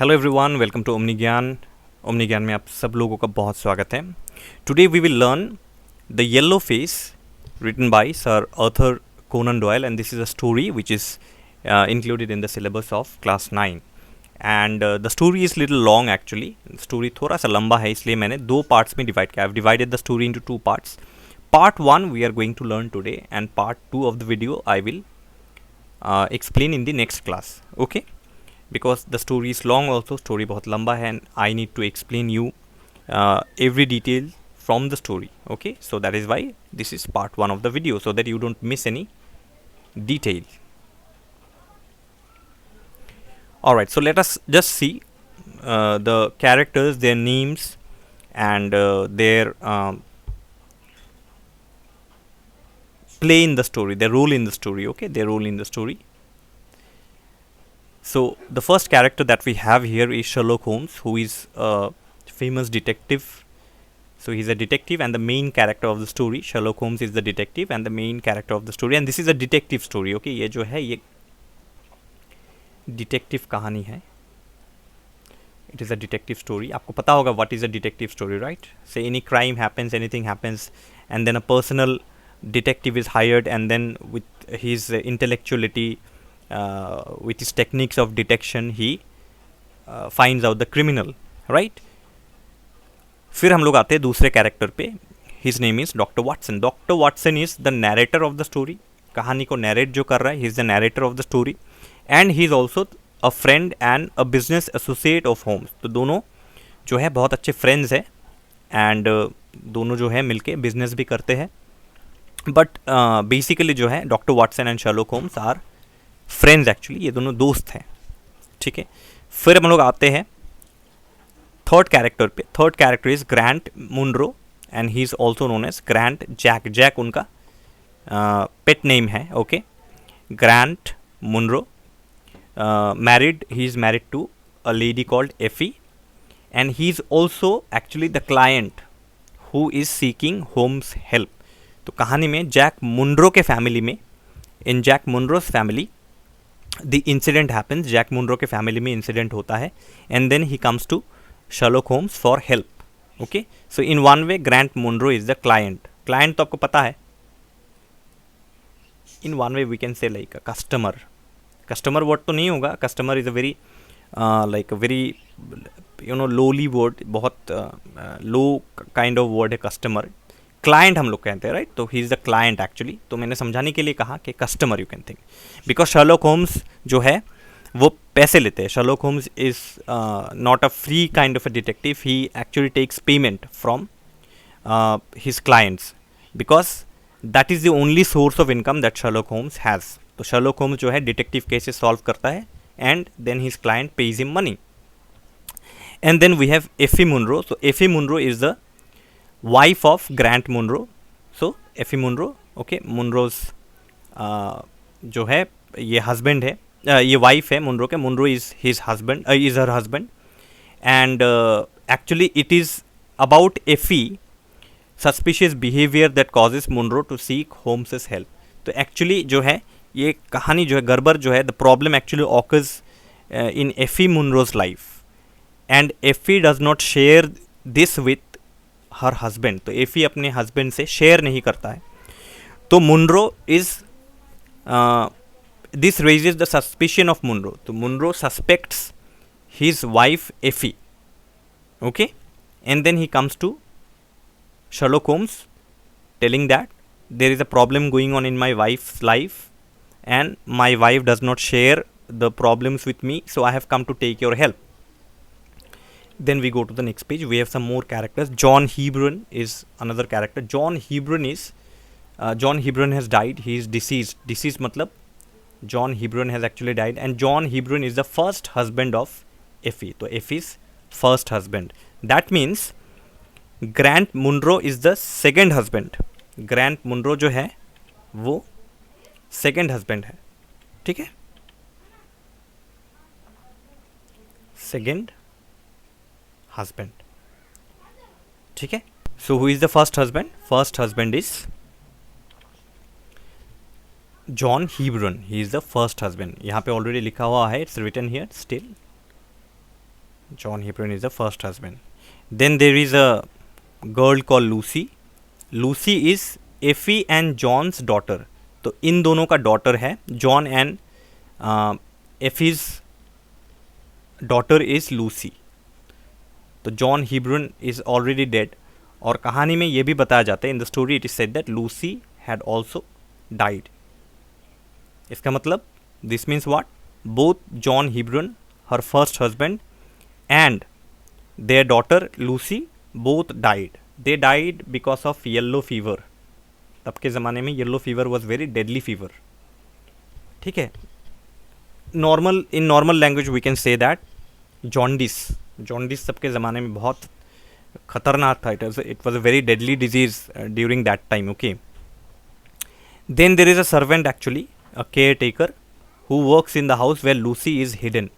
Hello everyone, welcome to Omni Gyan. Omni Gyan में आप सब लोगों का बहुत स्वागत है। Today we will learn the yellow face written by Sir Arthur Conan Doyle, and this is a story which is included in the syllabus of class 9. And the story is little long actually. Story थोड़ा सा लंबा है, इसलिए मैंने दो parts में divide किया। I have divided the story into two parts. Part 1 we are going to learn today, and part 2 of the video I will explain in the next class. Okay, because the story is long also, story बहुत लंबा है and I need to explain you every detail from the story. Okay, so that is why this is part 1 of the video, so that you don't miss any detail. Alright, so let us just see the characters, their names, and their play in the story, their role in the story. Okay, their role in the story. So the first character that we have here is Sherlock Holmes, who is a famous detective. So he's a detective and the main character of the story. Sherlock Holmes is the detective and the main character of the story, and this is a detective story. Okay, ये जो है ये detective कहानी है. It is a detective story. आपको पता होगा what is a detective story, right? Say any crime happens, anything happens, and then a personal detective is hired, and then with his intellectuality, with his techniques of detection, he finds out the criminal, right? फिर हम लोग आते हैं दूसरे character पे. His name is doctor Watson. Doctor Watson is the narrator of the story. कहानी को narrate जो कर रहा है, he is the narrator of the story, and he is also a friend and a business associate of Holmes. तो दोनों जो है बहुत अच्छे फ्रेंड्स हैं, एंड दोनों जो है मिलके बिजनेस भी करते हैं. बट बेसिकली जो है doctor Watson and Sherlock Holmes are friends actually. ये दोनों दोस्त हैं, ठीक है. फिर हम लोग आते हैं थर्ड कैरेक्टर पे. Third character is Grant Munro, and he is also known as Grant Jack. Jack उनका पेट नेम है. Okay, Grant Munro, married. He is married to a lady called Effie, and he is also actually the client who is seeking Holmes help. तो कहानी में Jack Munro के family में, in Jack Munro's family the incident happens. Jack Munro के family में incident होता है, and then he comes to Sherlock Holmes for help. Okay, so in one way Grant Munro is the client. Client तो आपको पता है. In one way we can say like a customer. Customer word तो नहीं होगा. Customer is a very like a very lowly word. बहुत low kind of word है customer. Client हम लोग कहते हैं, right? तो he is the client actually. तो मैंने समझाने के लिए कहा कि customer you can think. Because Sherlock Holmes जो है वो पैसे लेते हैं. Sherlock Holmes is not a free kind of a detective. He actually takes payment from his clients, because that is the only source of income that Sherlock Holmes has. तो Sherlock Holmes जो है detective cases solve करता है, and then his client pays him money. And then we have Effie Munro. So Effie Munro is the wife of Grant Munro. So Effie Munro, okay, मुनरोज जो है ये husband है, ये wife है Munro के. Munro is his husband, is her husband, and actually it is about Effie suspicious behaviour that causes Munro to seek Holmes help. तो actually जो है ये कहानी जो है गड़बड़ जो है, the problem actually occurs in Effie Munro's life, and Effie does not share this with her husband. तो एफी अपने हस्बैंड से शेयर नहीं करता है. तो Munro is this raises the suspicion of Munro. So Munro suspects his wife Effie. Okay, and then he comes to Sherlock Holmes telling that there is a problem going on in my wife's life, and my wife does not share the problems with me, so I have come to take your help. Then we go to the next page. We have some more characters. John Hebron is another character. John Hebron has died. He is deceased. Deceased matlab John Hebron has actually died, and John Hebron is the first husband of Effie. So Effie's first husband. That means Grant Munro is the second husband. Grant Munro जो है वो second husband है, ठीक है, second husband, ठीक है. So who is the first husband? First husband is John Hebron. He is the first husband. यहाँ पे ऑलरेडी लिखा हुआ है, it's written here still. John Hebron is the first husband. Then there is a girl called Lucy. Lucy is Effie and John's daughter. तो इन दोनों का daughter है. John and Effie's daughter is Lucy. तो John Hebron is already dead. और कहानी में ये भी बताया जाता है, in the story it is said that Lucy had also died. इसका मतलब this means what, both John Hebron, her first husband, and their daughter Lucy both died. They died because of yellow fever. तब के ज़माने में yellow fever was very deadly fever. ठीक है. In normal language we can say that jaundice सबके ज़माने में बहुत खतरनाक था. It was a very deadly disease during that time. Okay. Then there is a servant actually, a caretaker who works in the house where Lucy is hidden.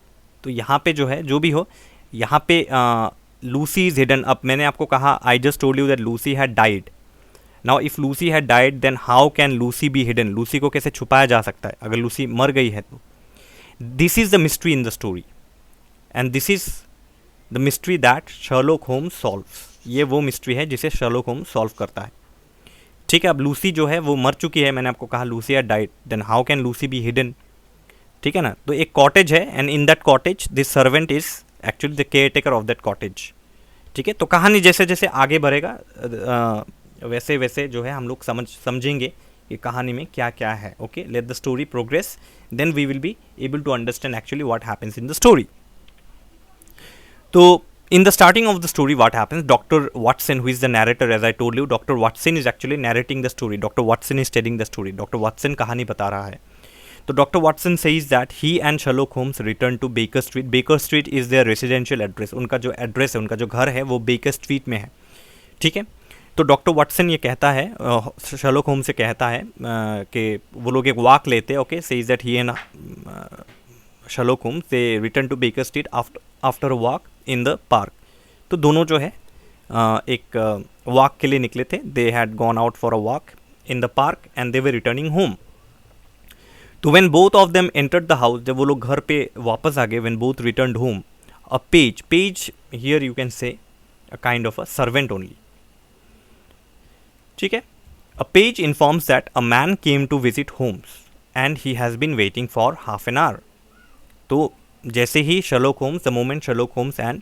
तो यहाँ पे जो है, जो भी हो, यहाँ पे लूसी इज़ हिडन. अब मैंने आपको कहा, I just told you that Lucy had died. Now if Lucy had died then how can Lucy be hidden. Lucy को कैसे छुपाया जा सकता है अगर लूसी मर गई है तो. This is the mystery in the story, and this is the mystery that Sherlock Holmes solves. ये वो मिस्ट्री है जिसे शर्लॉक होम्स सॉल्व करता है. ठीक है. अब लूसी जो है वो मर चुकी है, मैंने आपको कहा Lucy had died, then how can Lucy be hidden. ठीक है ना. तो एक कॉटेज है, and in that cottage this servant is actually the caretaker of that cottage. ठीक है. तो कहानी जैसे जैसे आगे बढ़ेगा वैसे वैसे जो है हम लोग समझेंगे कि कहानी में क्या क्या है. Okay. Let the story progress, then we will be able to understand actually what happens in the story. So, in the starting of the story, what happens? Dr. Watson, who is the narrator, as I told you, Dr. Watson is actually narrating the story. Dr. Watson is telling the story. Dr. Watson कहानी बता रहा है. तो Dr. Watson says that he and Sherlock Holmes returned to Baker Street. Baker Street is their residential address. उनका जो address है, उनका जो घर है, वो बेकर स्ट्रीट में है. ठीक है. तो डॉक्टर वाटसन ये कहता है, शर्लॉक होम्स से कहता है कि वो लोग एक वॉक लेते हैं. Okay. Says that he and Sherlock Holmes they return to Baker Street after a walk in the park. तो दोनों जो है एक वॉक के लिए निकले थे. They had gone out for a walk in the park and they were returning home. तो when both of them entered the house, जब वो लोग घर पे वापस आ गए, when both returned home, a page here you can say a kind of a servant only. ठीक है. A page informs that a man came to visit Holmes and he has been waiting for half an hour. तो जैसे ही Sherlock Holmes, the moment Sherlock Holmes and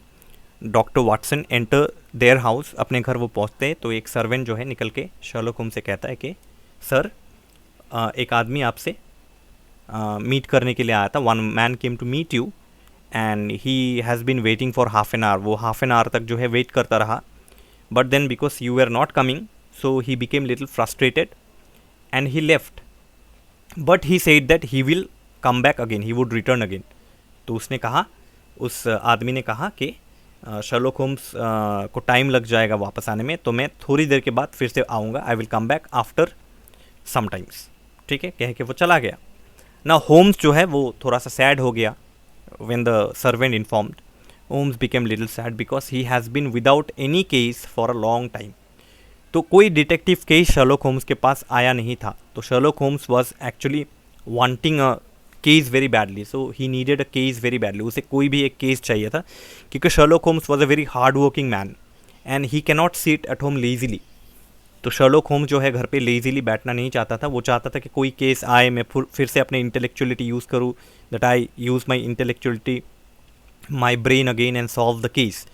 doctor Watson enter their house, अपने घर वो पहुंचते हैं, तो एक सर्वेंट जो है निकल के शर्लॉक होम्स से कहता है कि सर, एक आदमी आपसे मीट करने के लिए आया था. One man came to meet you and he has been waiting for half an hour. वो हाफ एन आवर तक जो है वेट करता रहा, but then because you are not coming, so he became little frustrated and he left. But he said that he will come back again, he would return again. तो उसने कहा, उस आदमी ने कहा कि शर्लॉक होम्स को टाइम लग जाएगा वापस आने में, तो मैं थोड़ी देर के बाद फिर से आऊँगा. I will come back after some times. ठीक है. कह के वो चला गया. ना होम्स जो है वो थोड़ा सा सैड हो गया. When the servant informed, Holmes became little sad because he has been without any case for a long time. तो कोई डिटेक्टिव केस शर्लॉक होम्स के पास आया नहीं था. तो Sherlock Holmes was actually wanting a case very badly. So he needed a case very badly. उसे कोई भी एक केस चाहिए था, क्योंकि Sherlock Holmes was a very hard working man and he can not sit at home lazily. तो Sherlock Holmes जो है घर पे लेजीली बैठना नहीं चाहता था. वो चाहता था कि कोई केस आए, मैं फिर से अपने इंटेलेक्चुअलिटी यूज़ करूँ, that I use my intellectuality, my brain again and solve the case.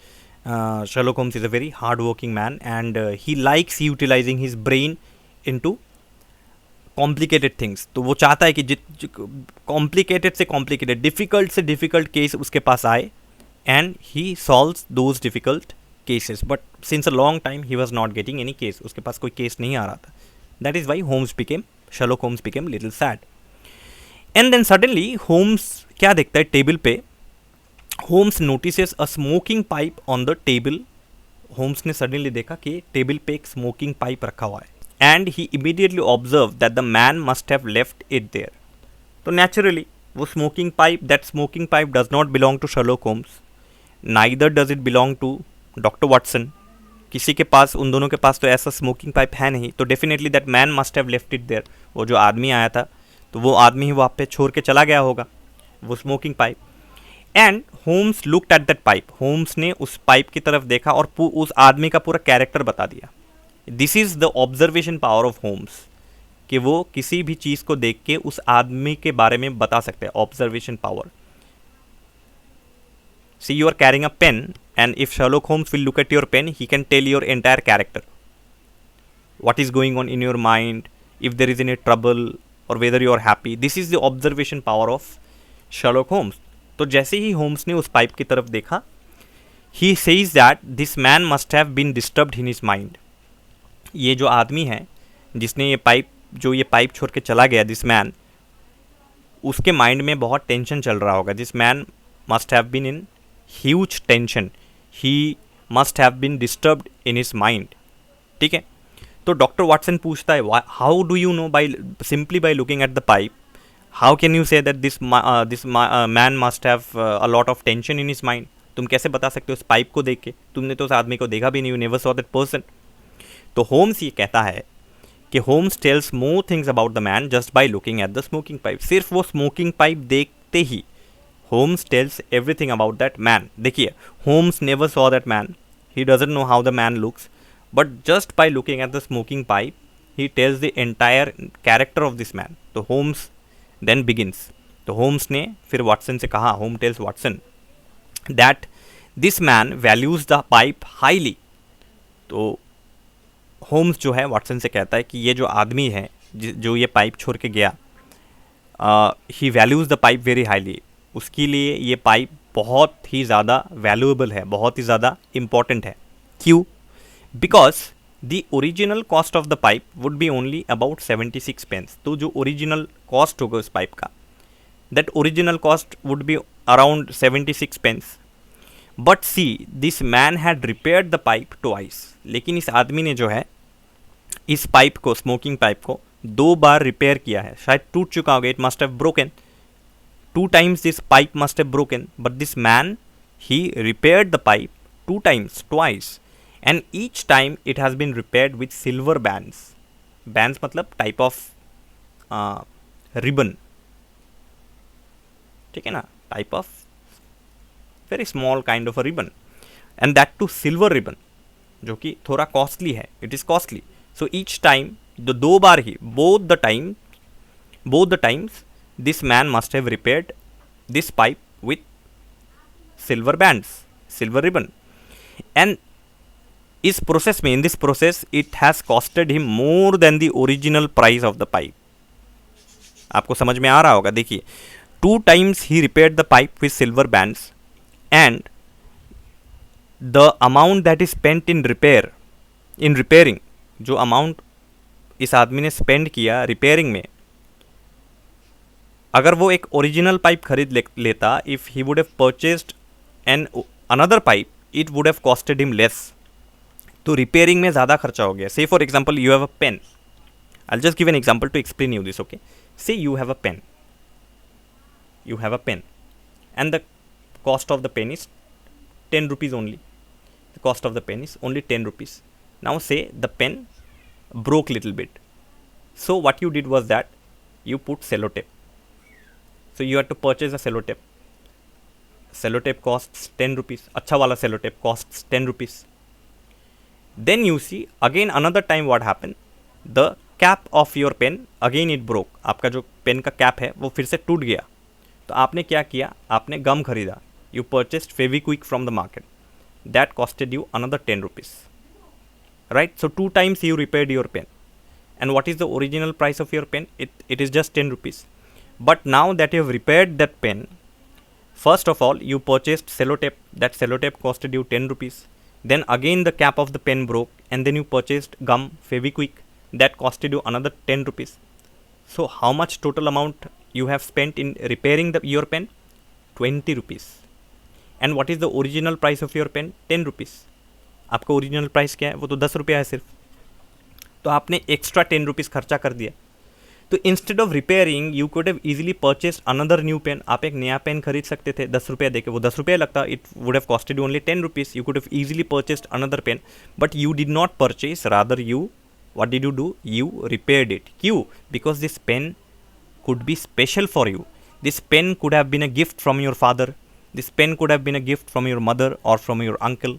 Sherlock Holmes is a very hard working man and he likes utilizing his brain into complicated things. तो वो चाहता है कि complicated से complicated, difficult से difficult case उसके पास आए and he solves those difficult cases. But since a long time he was not getting any case. उसके पास कोई केस नहीं आ रहा था. That is why Sherlock Holmes became little sad. And then suddenly Holmes क्या देखता है टेबल पे. Holmes notices a smoking pipe on the table. Holmes ने सडनली देखा कि टेबल पे एक स्मोकिंग पाइप रखा हुआ है and he immediately observe that the man must have left it there. तो नेचुरली वो smoking pipe does not belong to Sherlock Holmes, neither does it belong to doctor Watson. किसी के पास, उन दोनों के पास तो ऐसा स्मोकिंग पाइप है नहीं. तो definitely that man must have left it there. वो जो आदमी आया था, तो वो आदमी ही वहाँ पे छोड़ के चला गया होगा वो smoking pipe. And Holmes looked at that pipe, Holmes ने उस पाइप की तरफ देखा और उस आदमी का पूरा कैरेक्टर बता दिया. This is the observation power of Holmes, कि वो किसी भी चीज़ को देख के उस आदमी के बारे में बता सकते हैं. Observation power. See you are carrying a pen and if Sherlock Holmes will look at your pen, he can tell your entire character, what is going on in your mind, if there is any trouble or whether you are happy. This is the observation power of Sherlock Holmes. तो जैसे ही Holmes ने उस pipe की तरफ देखा, he says that this man must have been disturbed in his mind. ये जो आदमी है जिसने ये पाइप छोड़ के चला गया, दिस मैन, उसके माइंड में बहुत टेंशन चल रहा होगा. This man must have been in huge tension, he must have been disturbed in his mind. ठीक है. तो डॉक्टर वाटसन पूछता है, how do you know, by simply by looking at the pipe, how can you say that this man must have a lot of tension in his mind. तुम कैसे बता सकते हो उस पाइप को देख के, तुमने तो उस आदमी को देखा भी नहीं, you never saw that person. तो होम्स ये कहता है कि Holmes tells more things about the man just by looking at the smoking pipe. सिर्फ वो स्मोकिंग पाइप देखते ही Holmes tells everything about that man. देखिए, Holmes never saw that man, he doesn't know how the man looks, but just by looking at the smoking pipe, he tells the entire character of this man. तो Holmes then begins. तो Holmes ने फिर Watson से कहा, Holmes tells Watson that this man values the pipe highly. तो Holmes जो है Watson से कहता है कि ये जो आदमी है जो ये पाइप छोड़ के गया, he values the pipe very highly. उसके लिए ये पाइप बहुत ही ज़्यादा वैल्यूएबल है, बहुत ही ज़्यादा इम्पॉर्टेंट है. क्यों? Because the original cost of the pipe would be only about 76 pence. तो जो original cost होगा उस पाइप का, that original cost would be around 76 pence. But see, this man had repaired the pipe twice. लेकिन इस आदमी ने जो है इस पाइप को, स्मोकिंग पाइप को 2 बार रिपेयर किया है. शायद टूट चुका होगा, it must have broken. 2 times this pipe must have broken. But this man, he repaired the pipe 2 times, twice. And each time it has been repaired with silver bands. Bands मतलब type of ribbon. ठीक है ना, type of very small kind of a ribbon, and that too silver ribbon, जो कि थोड़ा costly है. It is costly. So each time, the 2 bar he, both the times this man must have repaired this pipe with silver bands, silver ribbon. And इस process में, in this process, it has costed him more than the original price of the pipe. आपको समझ में आ रहा होगा. देखिए, 2 times he repaired the pipe with silver bands, and the amount that is spent in repairing, जो amount इस आदमी ने स्पेंड किया रिपेयरिंग में, अगर वो एक ओरिजिनल पाइप खरीद लेता, if he would have purchased an another pipe, it would have costed him less. तो रिपेयरिंग में ज़्यादा खर्चा हो गया. Say for example, you have a pen. I just give an example to explain you this. Okay, say you have a pen, and the cost of the pen is 10 rupees only. The cost of the pen is only 10 rupees. Now say the pen broke little bit. So what you did was that you put sellotape. So you had to purchase a sellotape. Sellotape costs 10 rupees. अच्छा वाला sellotape costs 10 rupees. Then you see again another time what happened. The cap of your pen again it broke. आपका जो pen का cap है वो फिर से टूट गया. तो आपने क्या किया? आपने गम खरीदा. You purchased Fevikwik from the market. That costed you another 10 rupees. Right? So 2 times you repaired your pen. And what is the original price of your pen? It is just 10 rupees. But now that you have repaired that pen, first of all you purchased sellotape. That sellotape costed you 10 rupees. Then again the cap of the pen broke, and then you purchased gum Fevikwik. That costed you another 10 rupees. So how much total amount you have spent in repairing your pen? 20 rupees. And what is the original price of your pen? 10 rupees. आपका original price क्या है? वो तो 10 रुपया है सिर्फ. तो आपने एक्स्ट्रा 10 रुपीज़ खर्चा कर दिया. तो instead of repairing you could have easily purchased another new pen. आप एक नया पेन खरीद सकते थे 10 रुपया देके. वो 10 रुपया लगता, it would have costed only 10 rupees. You could have easily purchased another pen, but you did not purchase, rather you what did you do? You repaired it. Q, because this pen could be special for you. This pen could have been a gift from your father. This pen could have been a gift from your mother or from your uncle.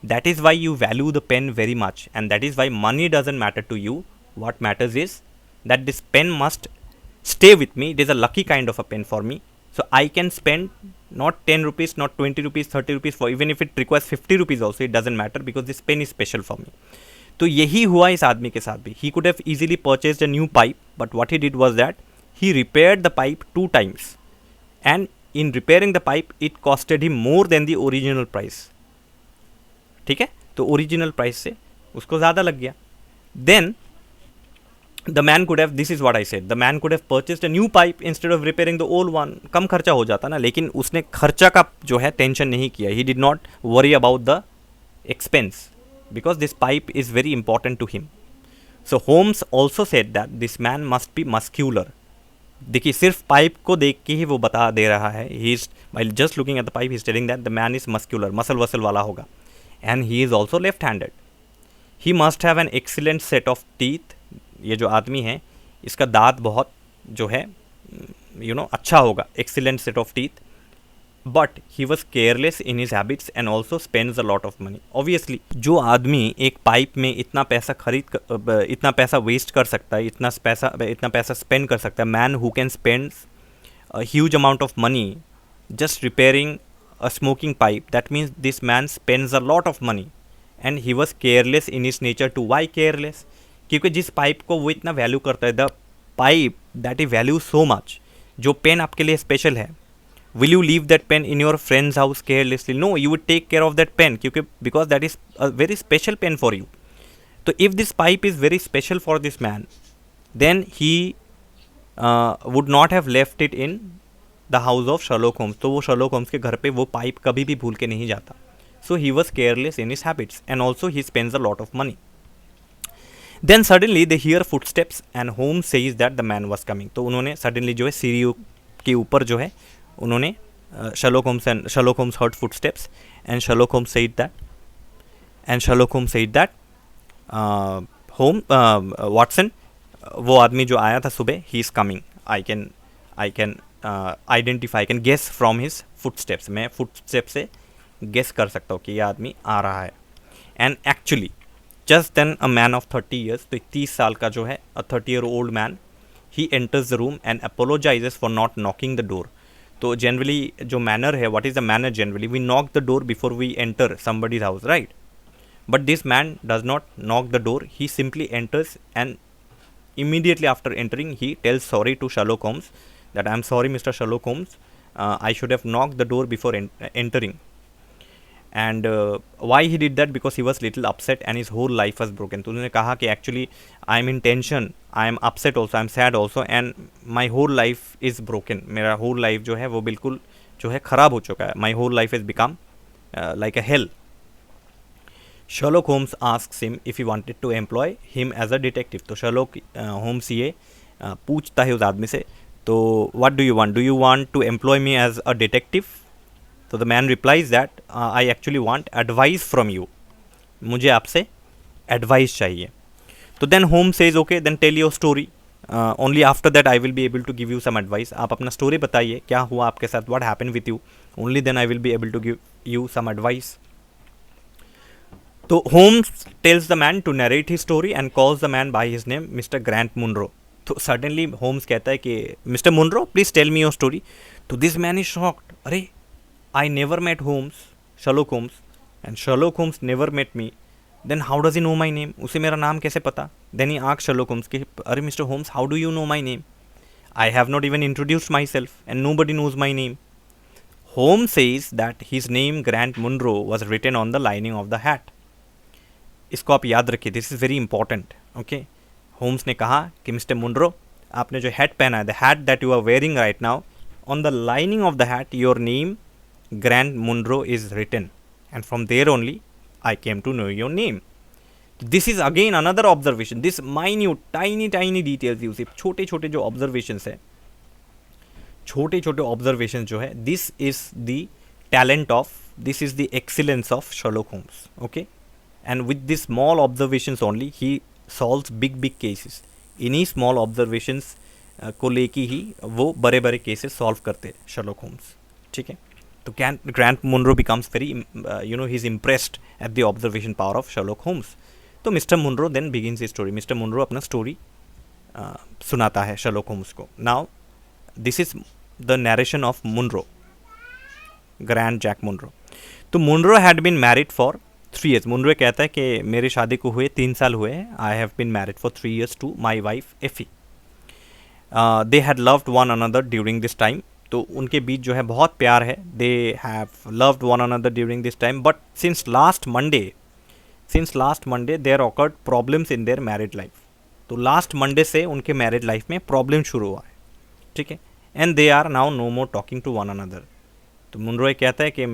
That is why you value the pen very much, and that is why money doesn't matter to you. What matters is that this pen must stay with me. It is a lucky kind of a pen for me. So I can spend not 10 rupees, not 20 rupees, 30 rupees for, even if it requires 50 rupees also, it doesn't matter because this pen is special for me. तो यही हुआ इस आदमी के साथ भी. He could have easily purchased a new pipe, but what he did was that he repaired the pipe 2 times, and in repairing the pipe it costed him more than the original price. ठीक है, तो original price से उसको ज़्यादा लग गया. Then the man could have, this is what I said, the man could have purchased a new pipe instead of repairing the old one. कम खर्चा हो जाता ना, लेकिन उसने खर्चा का जो है टेंशन नहीं किया. He did not worry about the expense because this pipe is very important to him. So Holmes also said that this man must be muscular. देखिए सिर्फ पाइप को देख के ही वो बता दे रहा है. He is while just looking at the pipe he is telling that the man is muscular, muscle वसल वाला होगा. And he is also left handed. He must have an excellent set of teeth. ये जो आदमी है इसका दांत बहुत जो है अच्छा होगा. Excellent set of teeth. But he was careless in his habits and also spends a lot of money. Obviously जो आदमी एक पाइप में इतना पैसा इतना पैसा वेस्ट कर सकता है, इतना पैसा स्पेंड कर सकता है, man who can spend a huge amount of money just repairing a smoking pipe, that means this man spends a lot of money and he was careless in his nature too. Why careless? क्योंकि जिस pipe को वो इतना value करता है, the pipe that he value so much, जो pen आपके लिए स्पेशल है, will you leave that pen in your friends house carelessly? No, you would take care of that pen, क्योंकि because that is a very special pen for you. तो if this pipe is very special for this man, then he would not have left it in the house of Sherlock Holmes. तो वो Sherlock Holmes के घर पे वो pipe कभी भी भूल के नहीं जाता. So he was careless in his habits and also he spends a lot of money. Then suddenly they hear footsteps and Holmes says that the man was coming. तो उन्होंने सडनली जो है सीढ़ी के ऊपर जो है उन्होंने Sherlock Holmes heard footsteps and Sherlock Holmes said that Watson, वो आदमी जो आया था सुबह, he is coming. I can identify, I can guess from his footsteps. मैं फुटस्टेप से गेस कर सकता हूँ कि यह आदमी आ रहा है. And actually just then a man of 30 years, तो 30 साल का जो है, a 30-year-old man, he enters the room and apologises for not knocking the door. तो जनरली जो मैनर है, what is the manner generally? We knock the door before we enter somebody's house, right? But this man does not knock the door. He simply enters and immediately after entering he tells sorry to Sherlock Holmes, that I am sorry Mr. Sherlock Holmes, I should have knocked the door before entering. And why he did that? Because he was little upset and his whole life was broken. तो उन्होंने कहा कि actually I am in tension, I am upset also, I am sad also, and my whole life is broken. मेरा whole life जो है वो बिल्कुल जो है ख़राब हो चुका है. My whole life has become like a hell. Sherlock Holmes asks him if he wanted to employ him as a detective. तो Sherlock Holmes ये पूछता है उस आदमी से, तो what do you want? Do you want to employ me as a detective? तो the man replies that I actually want advice from you. मुझे आपसे advice चाहिए. तो then Holmes says okay, then tell your story. Only after that I will be able to give you some advice. आप अपना story बताइए, क्या हुआ आपके साथ, what happened with you. Only then I will be able to give you some advice. तो Holmes tells the man to narrate his story and calls the man by his name, Mr. Grant Munro. तो suddenly Holmes कहता है कि Mr. Munro, please tell me your story. तो this man is shocked. अरे, I never met Sherlock Holmes, and Sherlock Holmes never met me. Then how does he know my name? उसे मेरा नाम कैसे पता? Then he asks Sherlock Holmes कि अरे Mr. Holmes, how do you know my name? I have not even introduced myself and nobody knows my name. Holmes says that his name Grant Munro was written on the lining of the hat. इसको आप याद रखिए, this is very important. Okay, Holmes ने कहा कि mister Munro, आपने जो hat पहना है, the hat that you are wearing right now, on the lining of the hat your name Grant Munro is written, and from there only I came to know your name. This is again another observation. This minute tiny details, you see, छोटे छोटे जो observations है, छोटे छोटे observation जो है, this is the talent of, this is the excellence of Sherlock Holmes. Okay, and with these small observations only he solves big cases. इन्हीं small observations को लेके ही वो बड़े बड़े केसेस सॉल्व करते हैं शर्लॉक होम्स. ठीक है, तो Grant Munro becomes very he is impressed at the observation power of Sherlock Holmes. तो mister Munro then begins story. Mister Munro अपना स्टोरी सुनाता है शर्लॉक होम्स को. Now this is the narration of Munro, Grant Jack Munro. तो Munro had been married for 3 years. मुनरो कहता है कि मेरी शादी को हुए 3 साल हुए हैं. I have been married for 3 years to my wife Effie. They had loved one another during this time. तो उनके बीच जो है बहुत प्यार है. They have loved one another during this time, but since last Monday there occurred problems in their married life. तो last Monday से उनके मैरिड लाइफ में प्रॉब्लम शुरू हुआ है. ठीक है. And they are now no more talking to one another. तो मुनरो कहता है कि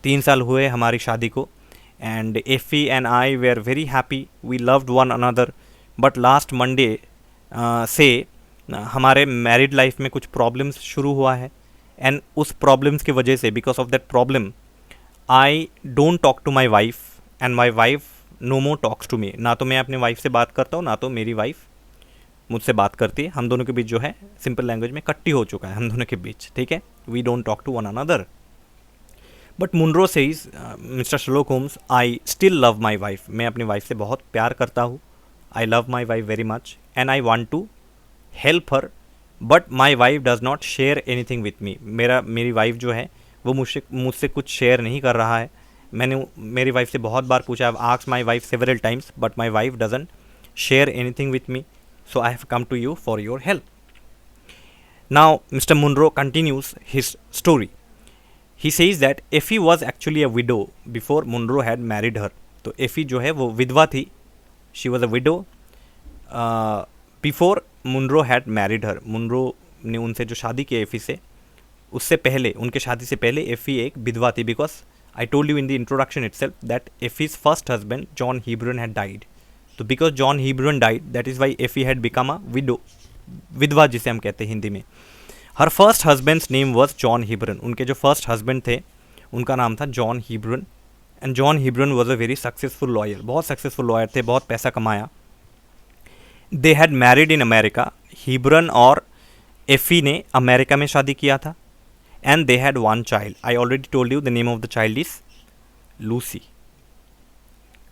3 साल हुए हमारी शादी को, and Effie and I were very happy, we loved one another, but last Monday से हमारे मैरिड लाइफ में कुछ प्रॉब्लम्स शुरू हुआ है. एंड उस प्रॉब्लम्स की वजह से, because of that problem, I don't talk to my wife and my wife no more talks to me. ना तो मैं अपनी वाइफ से बात करता हूँ, ना तो मेरी वाइफ मुझसे बात करती है. हम दोनों के बीच जो है सिंपल लैंग्वेज में कट्टी हो चुका है हम दोनों के बीच. ठीक है. We don't talk to one another. But Munro says, mister Sherlock Holmes, I still love my wife. मैं अपनी वाइफ से बहुत प्यार करता हूँ. I love my wife very much and I want to help her, but my wife does not share anything with me. मेरी wife जो है वो मुझसे कुछ शेयर नहीं कर रहा है. मैंने मेरी वाइफ से बहुत बार पूछा, I asked my wife several times, but my wife doesn't share anything with me. So I have come to you for your help. Now Mr. Munro continues his story. He says that Effie was actually a widow before Munro had married her. तो Effie जो है वो विधवा थी. She was a widow before Munro had married her. Munro ने उनसे जो शादी की Effie से, उससे पहले, उनके शादी से पहले Effie एक विधवा थी. Because I told you in the introduction itself that Effie's first husband John Hebron had died. तो because John Hebron died, that is why Effie had become a widow, विधवा जिसे हम कहते हैं हिंदी में. Her first husband's name was John Hebron. उनके जो first husband थे उनका नाम था John Hebron. And John Hebron was a very successful lawyer. बहुत सक्सेसफुल लॉयर थे, बहुत पैसा कमाया. They had married in America. Hebron और एफी ने अमेरिका में शादी किया था. And they had one child. I already told you the name of the child is Lucy.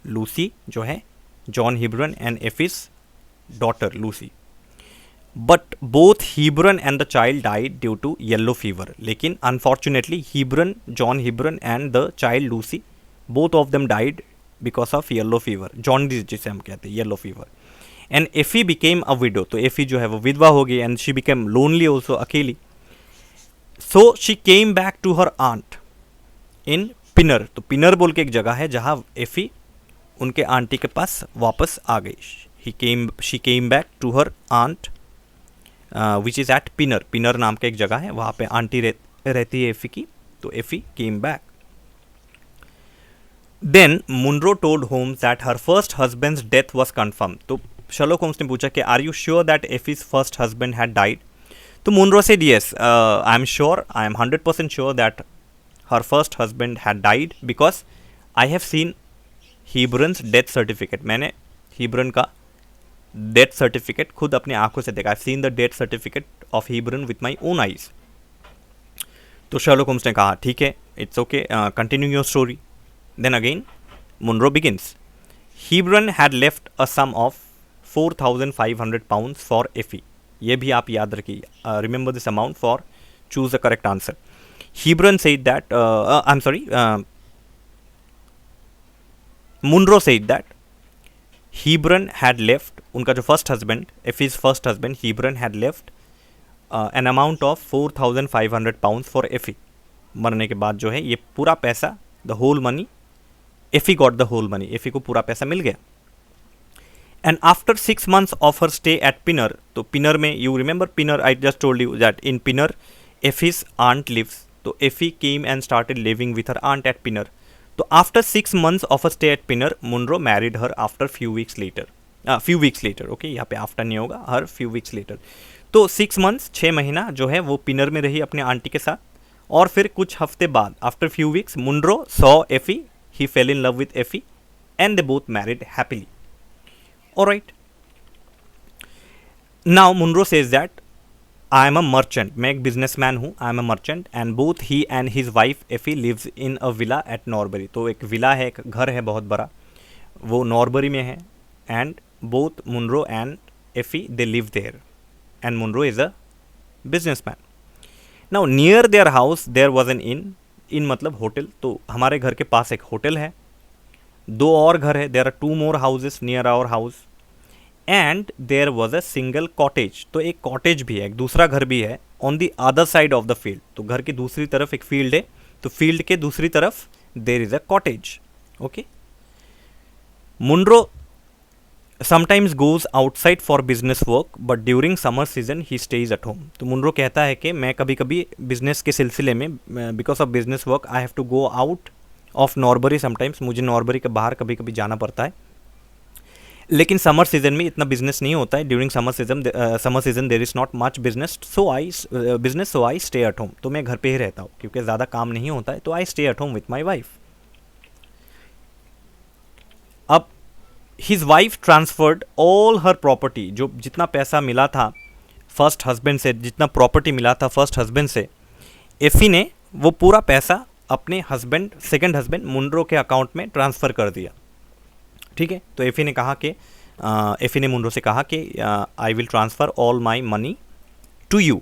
Lucy जो है John Hebron and Effie's daughter Lucy. But both Hebron and the child died due to yellow fever. लेकिन unfortunately Hebron, John Hebron and the child Lucy, both of them died because of yellow fever. Jaundice जिसे हम कहते हैं, yellow fever. And Effie became a widow. तो Effie जो है वो विधवा हो गई, and she became lonely also, अकेली. So she came back to her aunt in Pinner. तो Pinner बोल के एक जगह है जहाँ Effie उनके आंटी के पास वापस आ गई. She came back to her aunt which is at Pinner. Pinner नाम का एक जगह है, वहाँ पे आंटी रहती है एफी की. तो Effie came back. Then Munro told Holmes that her first husband's death was confirm. तो शर्लॉक होम्स ने पूछा कि are you sure that Effie's first husband had died. तो Munro said yes, I am sure, I am 100% sure that her first husband had died because I have seen Hebron's death certificate. मैंने Hebron का death certificate खुद अपनी आंखों से देखा. I seen the death certificate of Hebron with my own eyes. तो Sherlock Holmes ने कहा ठीक है, it's okay, continue your story. Then again Munro begins. Hebron had left a sum of 4,500 pounds for Effie. ये भी आप याद रखिए. Remember this amount for choose the correct answer. Hebron said that, I am sorry, Munro said that Hebron had left, उनका जो first husband, एफीज first husband Hebron had left an amount of 4,500 pounds for Effie. मरने के बाद जो है ये पूरा पैसा, the whole money, Effie got the whole money. Effie को पूरा पैसा मिल गया. And after 6 months of her stay at Pinner, तो पिनर में, you remember Pinner, I just told you that in Pinner Effie's aunt lives. तो Effie came and started living with her aunt at Pinner. तो after 6 months of a stay at Pinner, Munro married her after few weeks later. Okay, यहाँ पे after नहीं होगा, हर few weeks letter. तो 6 months, 6 महीना जो है वो पिनर में रही अपने आंटी के साथ. और फिर कुछ हफ्ते बाद, after few weeks, Munro saw Effie, he fell in love with Effie and they both married happily. Alright. Now Munro says that I am a merchant, मैं एक बिजनेसमैन हूँ, I am a merchant, and both he and his wife Effie lives in a villa at Norbury. तो एक villa है, एक घर है बहुत बड़ा, वो नॉर्बरी में है, and both Munro and Effie they live there, and Munro is a businessman. Now near their house there was an inn, inn मतलब होटल, तो हमारे घर के पास एक होटल है, दो और घर है, there are two more houses near our house, and there was a single cottage, तो एक कॉटेज भी है, एक दूसरा घर भी है on the other side of the field, तो घर की दूसरी तरफ एक फील्ड है, तो फील्ड के दूसरी तरफ there is a cottage. Okay, Munro sometimes goes outside for business work but during summer season he stays at home. तो मुनरो कहता है कि मैं कभी कभी बिजनेस के सिलसिले में, because of business work I have to go out of Norbury sometimes, मुझे नॉर्बरी के बाहर कभी कभी जाना पड़ता है, लेकिन समर सीजन में इतना बिजनेस नहीं होता है। During summer season there is not much business, so I stay at home, तो मैं घर पे ही रहता हूँ क्योंकि ज़्यादा काम नहीं होता है, तो I stay at home with my wife. अब हिज वाइफ ट्रांसफर्ड ऑल हर प्रॉपर्टी, जो जितना पैसा मिला था फर्स्ट हस्बैंड से, जितना प्रॉपर्टी मिला था फर्स्ट हस्बैंड से, एफी ने वो पूरा पैसा अपने हस्बैंड, सेकंड हस्बैंड मुनरो के अकाउंट में ट्रांसफ़र कर दिया। ठीक है, तो एफी ने कहा कि एफी ने मुनरो से कहा कि I will transfer all my money to you,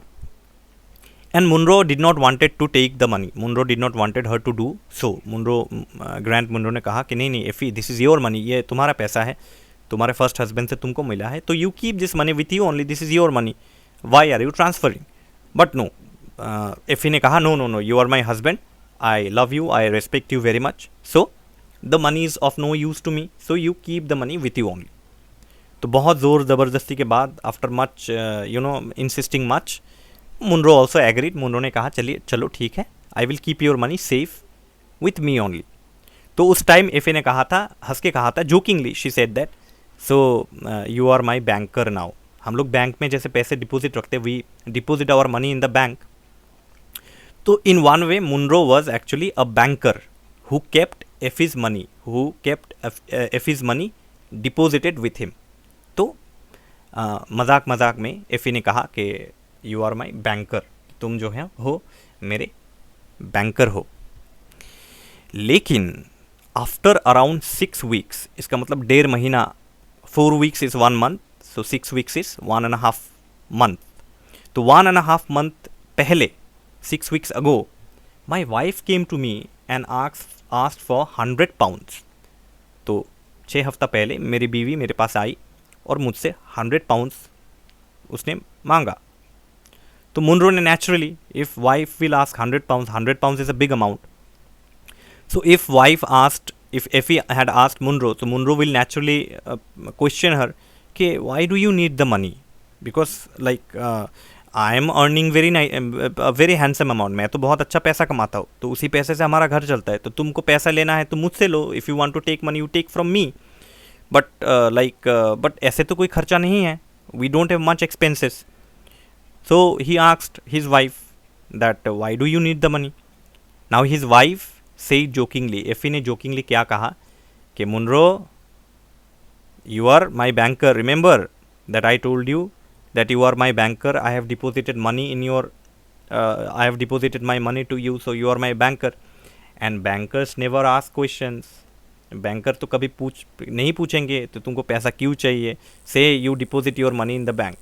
and Munro did not wanted to take the money, Munro did not wanted her to do so. Munro, grand Munro ने कहा कि नहीं नहीं Effie, this is your money, ये तुम्हारा पैसा है, तुम्हारे फर्स्ट हस्बैंड से तुमको मिला है, तो you keep this money with you only, this is your money, why are you transferring. But no, Effie ने कहा no no no, you are my husband, I love you, I respect you very much, so the money is of no use to me, so you keep the money with you only. तो बहुत ज़ोर ज़बरदस्ती के बाद, after much insisting much, Munro also agreed, Munro ने कहा चलिए चलो ठीक है, I will keep your money safe with me only. तो उस टाइम एफे ने कहा था, हंस के कहा था, jokingly she said that, so you are my banker now. हम लोग बैंक में जैसे पैसे डिपॉजिट रखते, we deposit our money in the bank, तो in one way Munro was actually a banker who kept Effie's money deposited with him। तो मजाक मजाक में एफी ने कहा कि यू आर माई बैंकर, तुम जो है हो मेरे बैंकर हो। लेकिन आफ्टर अराउंड 6 वीक्स, इसका मतलब 1.5 महीना, 4 वीक्स इज़ 1 मंथ, सो 6 वीक्स इज़ 1.5 मंथ, तो 1.5 मंथ पहले, 6 weeks ago, my wife came to me and asked for 100 pounds. तो 6 हफ्ता पहले मेरी बीवी मेरे पास आई और मुझसे 100 पाउंड्स उसने मांगा। तो मुनरो ने naturally, if wife will ask 100 pounds is a big amount, so if wife asked, if Effie had asked Munro, तो Munro will naturally question her कि why do you need the money, because like I am earning very handsome amount, मैं तो बहुत अच्छा पैसा कमाता हूँ, तो उसी पैसे से हमारा घर चलता है, तो तुमको पैसा लेना है तो मुझसे लो, if you want to take money you take from me, but but ऐसे तो कोई खर्चा नहीं है, we don't have much expenses. So he asked his wife that why do you need the money. Now his wife said jokingly, Effie ने jokingly क्या कहा कि Munro, you are my banker, remember that I told you that you are my banker, I have deposited money in your I have deposited my money to you, so you are my banker, and bankers never ask questions, banker तो कभी नहीं पूछेंगे तो तुमको पैसा क्यों चाहिए, say you deposit your money in the bank,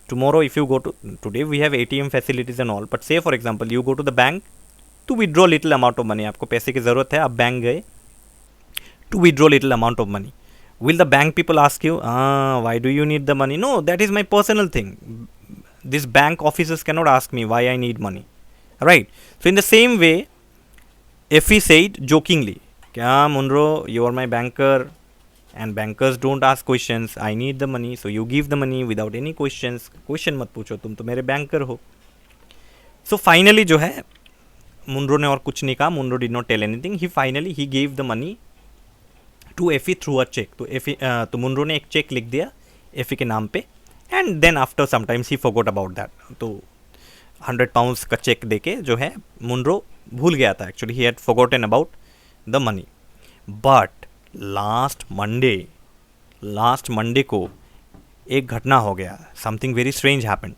tomorrow if you go to, today we have ATM facilities and all, but say for example you go to the bank to withdraw little amount of money, आपको पैसे की ज़रूरत है, आप bank गए to withdraw little amount of money, will the bank people ask you, why do you need the money? No, that is my personal thing. This bank officers cannot ask me why I need money, right? So in the same way, Effie said jokingly, kya Munro, you are my banker, and bankers don't ask questions, I need the money, so you give the money without any questions, question मत पूछो, तुम तो मेरे banker हो। So finally जो है, Munro ने और कुछ नहीं कहा, Munro did not tell anything, he gave the money to Effie through a cheque. तो मुनरो ने एक चेक लिख दिया एफी के नाम पे, and then after sometimes he forgot about that. तो 100 पाउंड्स का चेक देके जो है मुनरो भूल गया था, actually he had forgotten about the money. But last Monday को एक घटना हो गया, समथिंग वेरी स्ट्रेंज हैपेंड।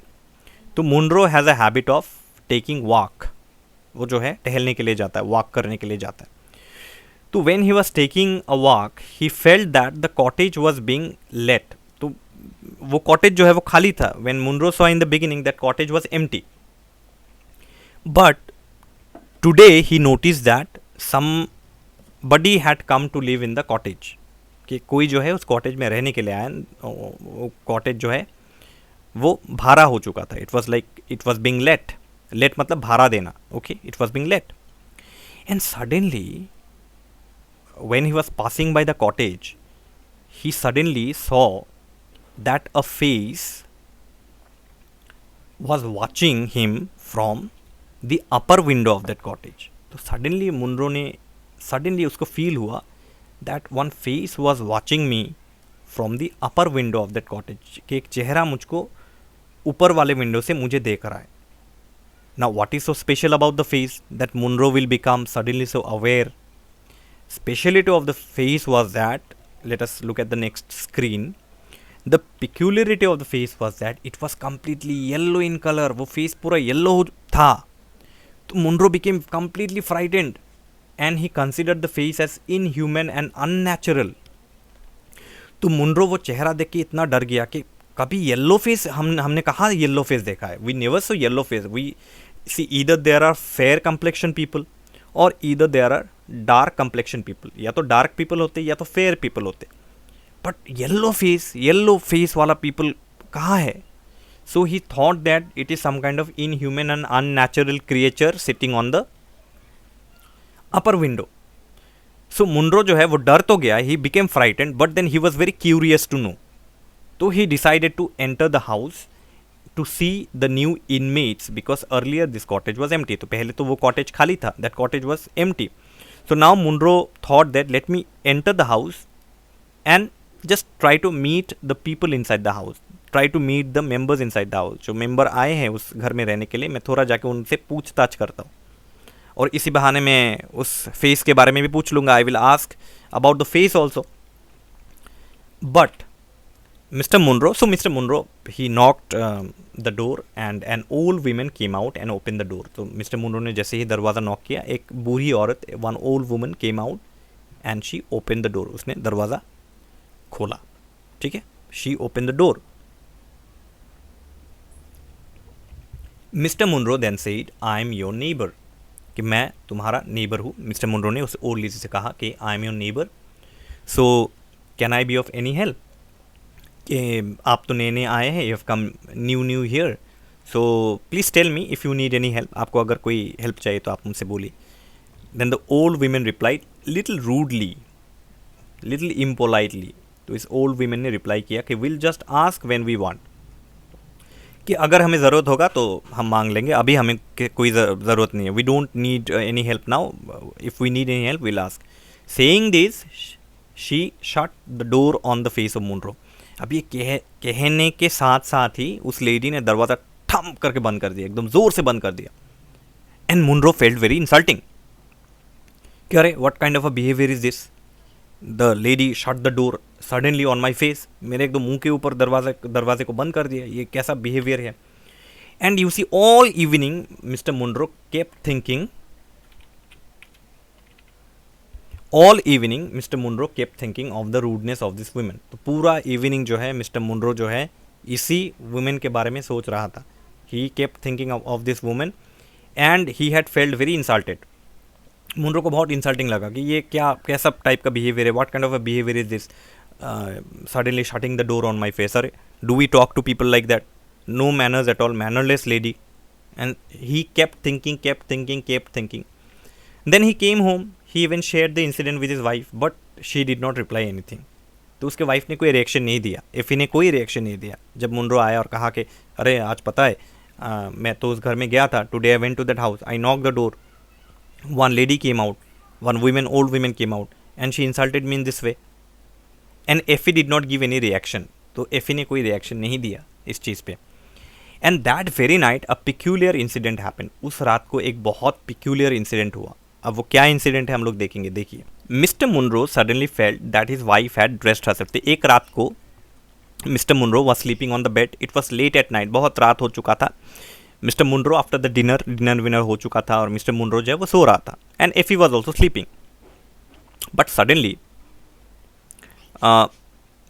तो Munro has a habit of taking walk, वो जो है टहलने के लिए जाता है, वॉक करने के लिए जाता है. तो when he was taking a walk he felt that the cottage was being let. तो वो कॉटेज जो है वो खाली था. When Munro saw in the beginning that cottage was empty, but today he notice that somebody had come to live in the cottage, कि कोई जो है उस कॉटेज में रहने के लिए आया. वो कॉटेज जो है वो भाड़ा हो चुका था. It was being let. Let मतलब भाड़ा देना. Okay, it was being let. And suddenly when he was passing by the cottage, he suddenly saw that a face was watching him from the upper window of that cottage. तो suddenly Munro ने suddenly उसको feel हुआ that one face was watching me from the upper window of that cottage, कि एक चेहरा मुझको ऊपर वाले विंडो से मुझे देख रहा है. Now what is so special about the face that Munro will become suddenly so aware? Speciality of the face was that, let us look at the next screen. The peculiarity of the face was that it was completely yellow in color. वो face पूरा yellow था. तो Munro became completely frightened and he considered the face as inhuman and unnatural. तो Munro वो चेहरा देख के इतना डर गया कि कभी येलो फेस हमने कहा येलो फेस देखा है. We never saw yellow face. We see either there are fair complexion people or either there are dark complexion people. या तो डार्क पीपल होते या तो फेयर पीपल होते, बट येलो फेस वाला पीपल कहाँ है? So he thought that it is some kind of inhuman and unnatural creature sitting on the upper window. So Munro जो है वो डर तो गया, he became frightened, but then he was very curious to know. तो he decided to enter the house to see the new inmates because earlier this cottage was empty. तो पहले तो वो cottage खाली था. That cottage was empty. So now Munro thought that let me enter the house and just try to meet the people inside the house. Try to meet the members inside the house. जो member आए हैं उस घर में रहने के लिए, मैं थोड़ा जाके उनसे पूछताछ करता हूँ. और इसी बहाने मैं उस face के बारे में भी पूछ लूँगा. I will ask about the face also. But Mr. Munro, he knocked the door and an old woman came out and opened the door. तो Mr. Munro ने जैसे ही दरवाज़ा नॉक किया, एक बूढ़ी औरत, one old woman came out and she opened the door. उसने दरवाज़ा खोला. ठीक है, she opened the door. Mr. Munro then said, I am your neighbor. कि मैं तुम्हारा नेबर हूँ. मिस्टर मुनरो ने उस ओल्ड लेडी से कहा कि I am your neighbor. So can I be of any help? कि आप तो नए नए आए हैं, you have come new here, so please tell me if you need any help. आपको अगर कोई हेल्प चाहिए तो आप मुझसे बोलिए. Then the old women replied little rudely, little impolitely. तो इस ओल्ड वीमेन ने रिप्लाई किया कि will just ask when we want, कि अगर हमें ज़रूरत होगा तो हम मांग लेंगे, अभी हमें कोई ज़रूरत नहीं है. We don't need any help now, if we need any help will ask. Saying this she shut the door on the face of Munro. अब ये कहने के साथ साथ ही उस लेडी ने दरवाज़ा ठम करके बंद कर दिया, एकदम ज़ोर से बंद कर दिया. And Munro felt very insulting कि अरे what kind of a behaviour is this. The lady shut the door suddenly on my face. मेरे एकदम मुंह के ऊपर दरवाजे को बंद कर दिया. ये कैसा बिहेवियर है? And you see all evening mister Munro kept thinking, all evening mister Munro kept thinking of the rudeness of this women. तो पूरा इवनिंग जो है मिस्टर मुनरो जो है इसी वुमेन के बारे में सोच रहा था. He kept thinking of this women and he had felt very insulted. Munro को बहुत इंसल्टिंग लगा कि ये कैसा टाइप का बिहेवियर है. What kind of a behaviour is this, suddenly shutting the door on my face. अरे do we talk to people like that? No manners at all, mannerless lady. And he kept thinking. Then he came home. He even shared the incident with his wife, but she did not reply anything. तो उसके wife ने कोई reaction नहीं दिया, एफी ने कोई reaction नहीं दिया. जब मुनरो आया और कहा कि अरे आज पता है मैं तो उस घर में गया था, today I went to that house, I knock the door, one lady came out, one old women came out and she insulted me in this way. And Effie did not give any reaction. तो Effie ने कोई reaction नहीं दिया इस चीज़ पे. And that very night a peculiar incident happen. उस रात को एक बहुत पिक्यूलियर इंसिडेंट हुआ. अब वो क्या इंसिडेंट है हम लोग देखेंगे. देखिए, mister Munro suddenly felt that his wife had dressed herself. तो एक रात को mister Munro was sleeping on the bed. It was late at night, बहुत रात हो चुका था. Mister Munro after the dinner विनर हो चुका था और मिस्टर मुनरो जो है वो सो रहा था. And Effie was also sleeping. But suddenly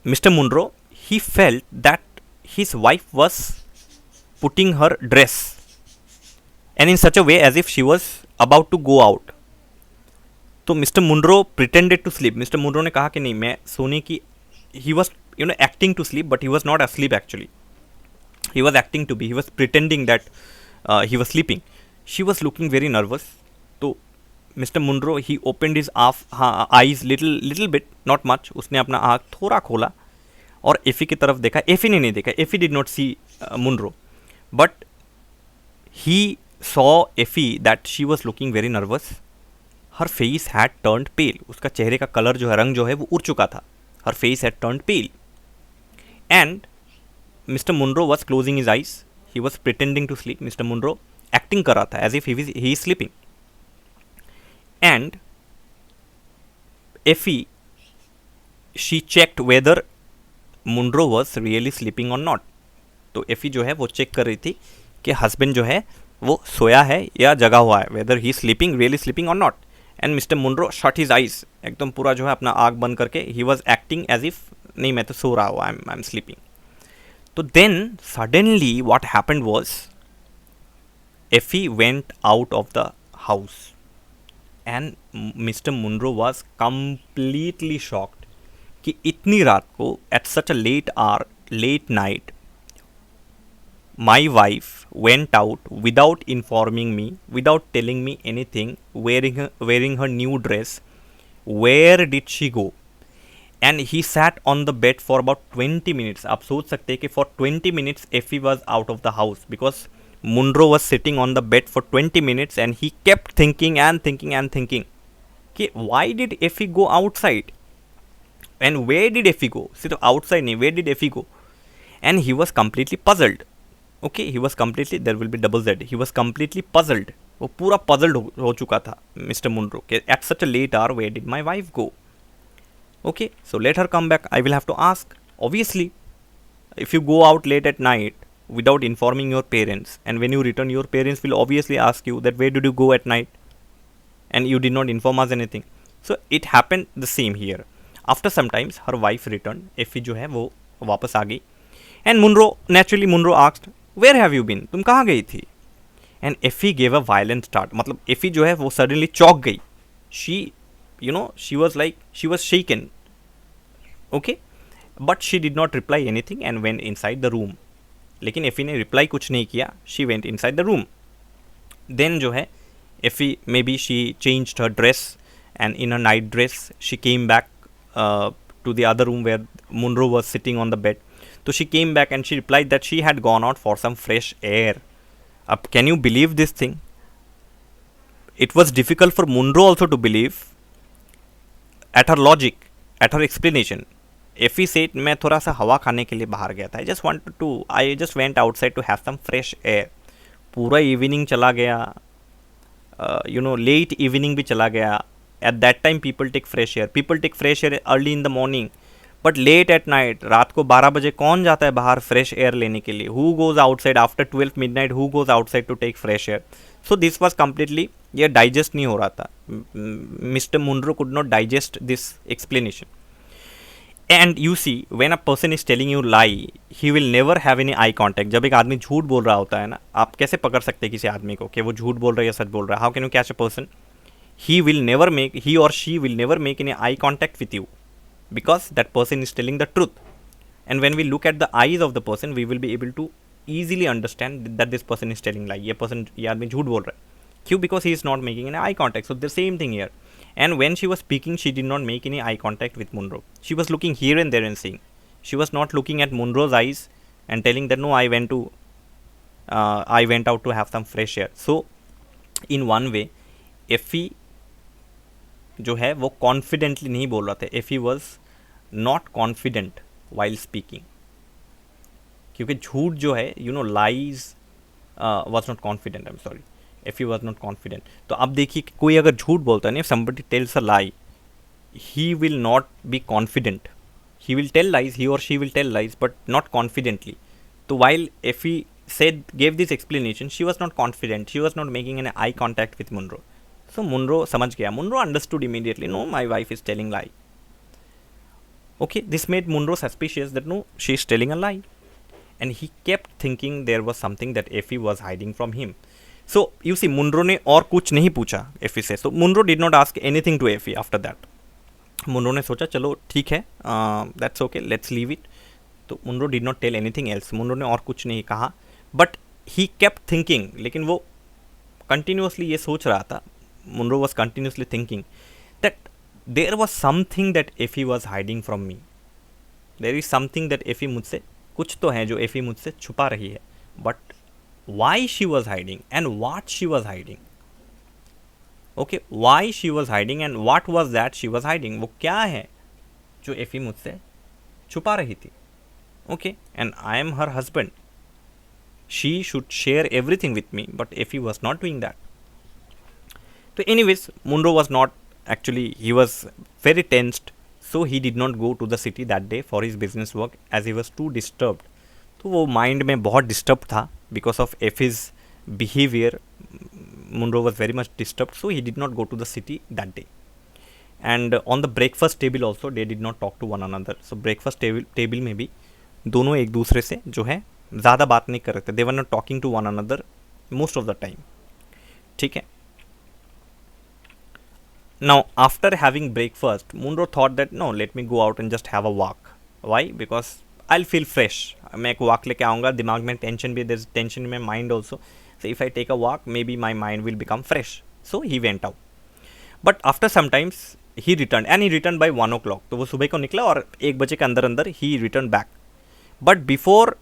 Mr. Munro, he felt that his wife was putting her dress and in such a way as if she was about to go out. तो mister Munro pretended to sleep. Mister Munro ने कहा कि नहीं मैं सोने की. He was acting to sleep but he was not asleep actually. He was acting to be. He was pretending that he was sleeping. She was looking very nervous. तो mister Munro he opened his eyes little bit, not much. उसने अपना आँख थोड़ा खोला और एफी की तरफ देखा. एफी ने नहीं देखा. Effie did not see Munro, but he saw Effie that she was looking very nervous. Her face had turned pale. उसका चेहरे का कलर जो है, रंग जो है वो उड़ चुका था. Her face had turned pale and mister Munro was closing his eyes. He was pretending to sleep. Mister Munro acting कर रहा था as if he is sleeping. And Effie, she checked whether Munro was really sleeping or not. तो एफी जो है वो check कर रही थी कि हस्बैंड जो है वो सोया है या जगा हुआ है, whether he sleeping really sleeping or not. And mister Munro shut his eyes, एकदम पूरा जो है अपना आँख बंद करके he was acting as if नहीं मैं तो सो रहा हूँ, आई एम स्लीपिंग. तो then suddenly what happened was Effie went out of the house. And mister Munro was completely shocked कि इतनी रात को at such a late night my wife went out without informing me, without telling me anything, wearing her new dress. Where did she go? And he sat on the bed for about 20 minutes. आप सोच सकते हैं कि for 20 minutes Effie was out of the house because Munro was sitting on the bed for 20 minutes and he kept thinking and thinking and thinking कि why did Effie go outside and where did Effie go. सिर्फ outside नहीं, where did Effie go. And he was completely puzzled. Okay, he was completely, there will be double Z, he was completely puzzled. वो पूरा puzzled हो चुका था mister Munro कि at such a late hour where did my wife go. Okay, so let her come back. I will have to ask. Obviously, if you go out late at night without informing your parents, and when you return, your parents will obviously ask you that where did you go at night, and you did not inform us anything. So it happened the same here. After some times, her wife returned. Effie जो है वो वापस आ गई. And Munro asked, where have you been? तुम कहाँ गई थी? And Effie gave a violent start. मतलब Effie जो है वो suddenly चौंक गई. She was like, she was shaken. Okay, but she did not reply anything and went inside the room. लेकिन एफी ने रिप्लाई कुछ नहीं किया. She went inside the room. Then जो है Effie maybe she changed her dress and in a night dress she came back to the other room where Munro was sitting on the bed. So she came back and she replied that she had gone out for some fresh air. Can you believe this thing? It was difficult for Munro also to believe at her logic, at her explanation. Effie said, मैं थोड़ा सा हवा खाने के लिए बाहर गया था. I just went outside to have some fresh air. पूरा इवनिंग चला गया, लेट इवनिंग भी चला गया. At that time people take fresh air. People take fresh air early in the morning. But late at night, रात को 12 बजे कौन जाता है बाहर fresh air लेने के लिए? Who goes outside after 12 midnight? Who goes outside to take fresh air? So this was completely, ये digest नहीं हो रहा था. Mr. Munro could not digest this explanation. And you see, when a person is telling you lie, he will never have any eye contact. जब एक आदमी झूठ बोल रहा होता है ना, आप कैसे पकड़ सकते हैं किसी आदमी को कि वो झूठ बोल रहा है या सच बोल रहा है? How can you catch a person? He or she will never make any eye contact with you because that person is telling the truth. And when we look at the eyes of the person, we will be able to easily understand that this person is telling lie. ये आदमी झूठ बोल रहा है. क्यों? Because he is not making any eye contact. So the same thing here. And when she was speaking, she did not make any eye contact with Munro. She was looking here and there and saying. She was not looking at Munro's eyes and telling that no, I went out to have some fresh air. So in one way, Effie जो है वो confidently नहीं बोल रहा था. Effie was not confident while speaking, क्योंकि झूठ जो है lies was not confident. I am sorry, Effie was not confident. तो अब देखिए कि कोई अगर झूठ बोलता है ना, somebody tells a lie, he will not be confident. he will tell lies, he or she will tell lies, but not confidently. So while Effie gave this explanation, she was not confident, she was not making an eye contact with Munro. So Munro समझ गया, Munro understood immediately, no, my wife is telling lie. Okay, this made Munro suspicious that no, she is telling a lie. And he kept thinking there was something that Effie was hiding from him. So you see, Munro ने और कुछ नहीं पूछा Effie से. So Munro did not ask anything to Effie after that. Munro ने सोचा चलो ठीक है, that's okay, let's leave it. तो Munro did not tell anything else. Munro ने और कुछ नहीं कहा. But he kept thinking. लेकिन वो continuously ये सोच रहा था. Munro was continuously thinking that there was something that Effie was hiding from me. There is something that Effie मुझसे, कुछ तो है जो Effie मुझसे छुपा रही है. But why she was hiding and what she was hiding? Okay, why she was hiding and what was that she was hiding? वो क्या है जो Effie मुझसे छुपा रही थी? Okay, and I am her husband. She should share everything with me, but Effie was not doing that. So anyways, Munro was not, actually he was very tensed, so he did not go to the city that day for his business work as he was too disturbed. तो वो mind में बहुत disturb था because of Effie's behavior. Munro was very much disturbed, so he did not go to the city that day. And on the breakfast table also they did not talk to one another. So breakfast table में भी दोनों एक दूसरे से जो है ज़्यादा बात नहीं कर रहे थे. They were not talking to one another most of the time. ठीक है. Now after having breakfast, Munro thought that no, let me go out and just have a walk. Why? Because I'll feel fresh. मैं एक walk लेके आऊँगा, दिमाग में tension भी, there's tension in my mind also. So if I take a walk, maybe my mind will become fresh. So he went out. But after some times he returned, and he returned by 1 o'clock. तो वो सुबह को निकला और 1 बजे के अंदर अंदर he returned back. But before,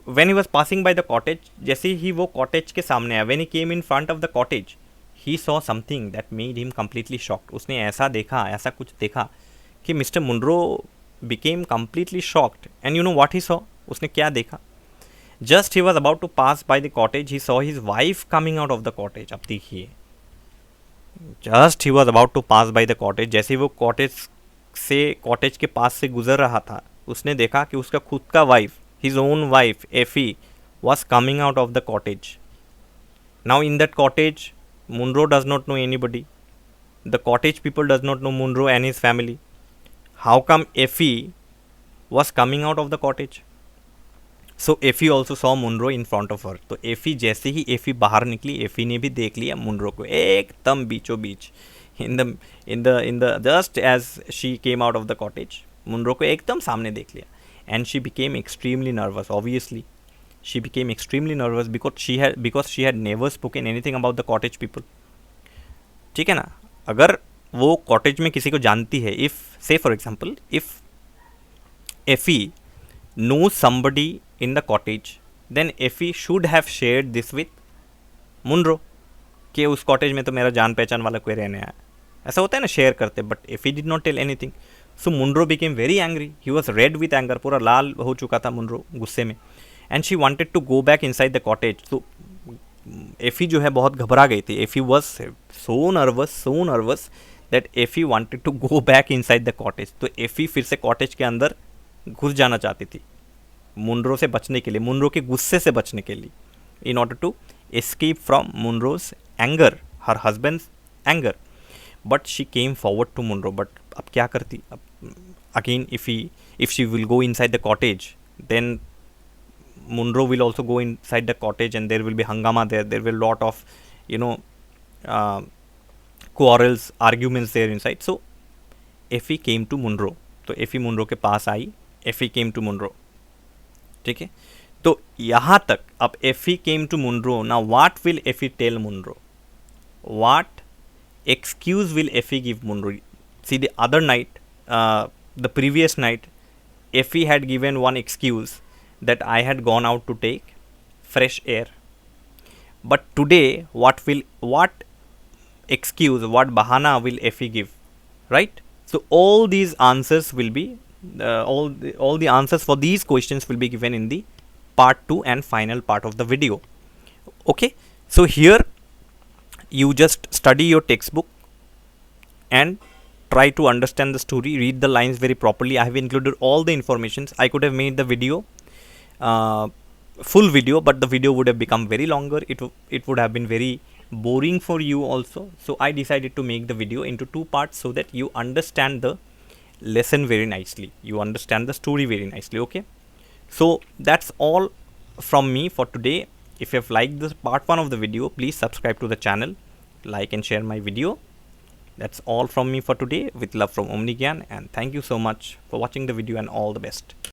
when he was passing by the cottage, जैसे ही वो cottage के सामने आया, when he came in front of the cottage, he saw something that made him completely shocked. उसने ऐसा देखा, ऐसा कुछ देखा कि Mr. Munro became completely shocked. And you know what he saw? उसने क्या देखा? Just he was about to pass by the cottage, he saw his wife coming out of the cottage. अब देखिए, just he was about to pass by the cottage, जैसे वो cottage के पास से गुजर रहा था, उसने देखा कि उसका खुद का wife, his own wife Effie, was coming out of the cottage. Now in that cottage, Munro does not know anybody. The cottage people does not know Munro and his family. How come Effie was coming out of the cottage? So Effie also saw Munro in front of her. तो Effie जैसे ही Effie बाहर निकली, Effie ने भी देख लिया Munro को एकदम बीचों बीच. In the just as she came out of the cottage, Munro को एकदम सामने देख लिया. And she became extremely nervous. Obviously, she became extremely nervous because she had never spoken anything about the cottage people. ठीक है ना? अगर वो कॉटेज में किसी को जानती है, इफ़ से for example if Effie knows somebody in the cottage, then Effie should have shared this with Munro कि उस कॉटेज में तो मेरा जान पहचान वाला कोई रहने आया. ऐसा होता है ना, शेयर करते. But Effie did not tell anything. So Munro became very angry. He was red with anger. पूरा लाल हो चुका था Munro गुस्से में. And she wanted to go back inside the cottage. So Effie जो है बहुत घबरा गई थी. Effie was so nervous that Effie wanted to go back inside the cottage. तो Effie फिर से कॉटेज के अंदर घुस जाना चाहती थी मुनरो से बचने के लिए, मुनरो के गुस्से से बचने के लिए, in order to escape from Munro's anger, her husband's anger. But she came forward to Munro. But अब क्या करती? अब again if she will go inside the cottage, then Munro will also go inside the cottage and there will be hangama there. There will lot of quarrels, arguments there inside. So Effie came to Munro. तो Effie Munro के पास आई. Effie came to Munro. ठीक है. तो यहाँ तक अब Effie came to Munro. Now what will Effie tell Munro? What excuse will Effie give Munro? See, the other night, the previous night, Effie had given one excuse that I had gone out to take fresh air. But today, what excuse, what bahana will Effie give? Right? So all these answers will be all the answers for these questions will be given in the part 2 and final part of the video. Okay, so here you just study your textbook and try to understand the story, read the lines very properly. I have included all the informations. I could have made the video full video, but the video would have become very longer. It would have been very boring for you also. So I decided to make the video into 2 parts so that you understand the lesson very nicely, you understand the story very nicely. Okay, so that's all from me for today. If you have liked this part 1 of the video, please subscribe to the channel, like and share my video. That's all from me for today, with love from OmniGyan, and thank you so much for watching the video, and all the best.